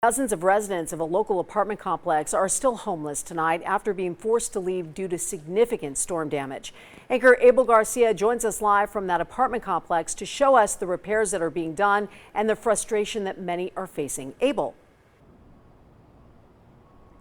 Dozens of residents of a local apartment complex are still homeless tonight after being forced to leave due to significant storm damage. Anchor Abel Garcia joins us live from that apartment complex to show us the repairs that are being done and the frustration that many are facing. Abel.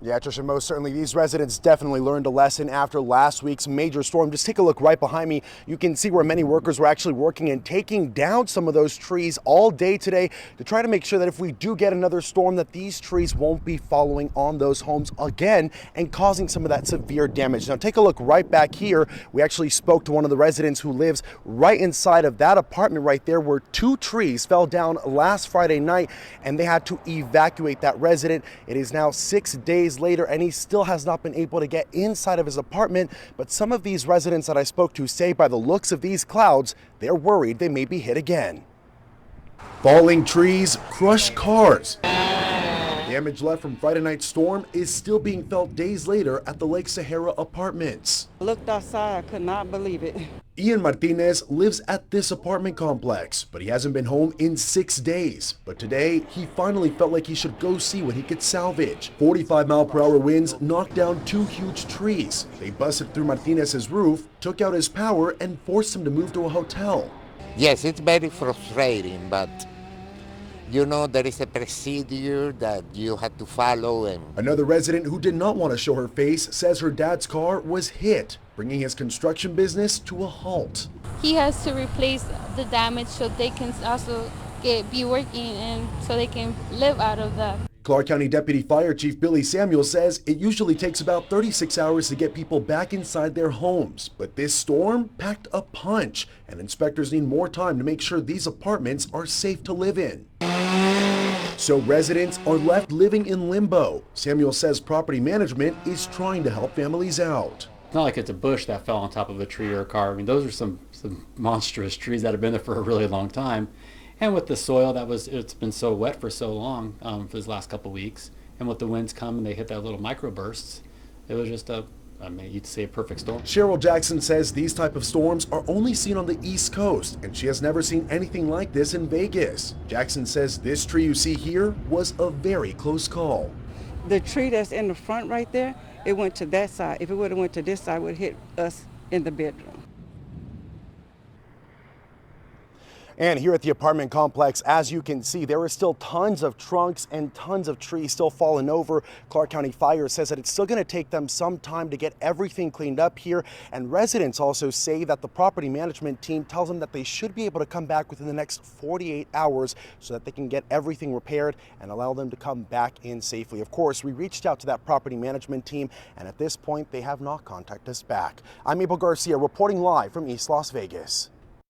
Yeah, Trisha, most certainly these residents definitely learned a lesson after last week's major storm. Just take a look right behind me. You can see where many workers were actually working and taking down some of those trees all day today to try to make sure that if we do get another storm, that these trees won't be following on those homes again and causing some of that severe damage. Now take a look right back here. We actually spoke to one of the residents who lives right inside of that apartment right there, where two trees fell down last Friday night and they had to evacuate that resident. It is now 6 days later and he still has not been able to get inside of his apartment. But some of these residents that I spoke to say by the looks of these clouds, they're worried they may be hit again. Falling trees, crushed cars. Damage left from Friday night's storm is still being felt days later at the Lake Sahara Apartments. I looked outside, I could not believe it. Ian Martinez lives at this apartment complex, but he hasn't been home in 6 days. But today, he finally felt like he should go see what he could salvage. 45-mile-per-hour winds knocked down two huge trees. They busted through Martinez's roof, took out his power, and forced him to move to a hotel. Yes, it's very frustrating, but you know, there is a procedure that you have to follow. And another resident who did not want to show her face says her dad's car was hit, bringing his construction business to a halt. He has to replace the damage so they can also be working and so they can live out of that. Clark County Deputy Fire Chief Billy Samuel says it usually takes about 36 hours to get people back inside their homes. But this storm packed a punch, and inspectors need more time to make sure these apartments are safe to live in. So residents are left living in limbo. Samuel says property management is trying to help families out. It's not like it's a bush that fell on top of a tree or a car. I mean, those are some monstrous trees that have been there for a really long time. And with the soil it's been so wet for so long for this last couple of weeks, and with the winds come and they hit that little microbursts, it was just you'd say a perfect storm. Cheryl Jackson says these type of storms are only seen on the East Coast, and she has never seen anything like this in Vegas. Jackson says this tree you see here was a very close call. The tree that's in the front right there, it went to that side. If it would have went to this side, it would have hit us in the bedroom. And here at the apartment complex, as you can see, there are still tons of trunks and tons of trees still falling over. Clark County Fire says that it's still going to take them some time to get everything cleaned up here. And residents also say that the property management team tells them that they should be able to come back within the next 48 hours so that they can get everything repaired and allow them to come back in safely. Of course, we reached out to that property management team, and at this point, they have not contacted us back. I'm Abel Garcia reporting live from East Las Vegas.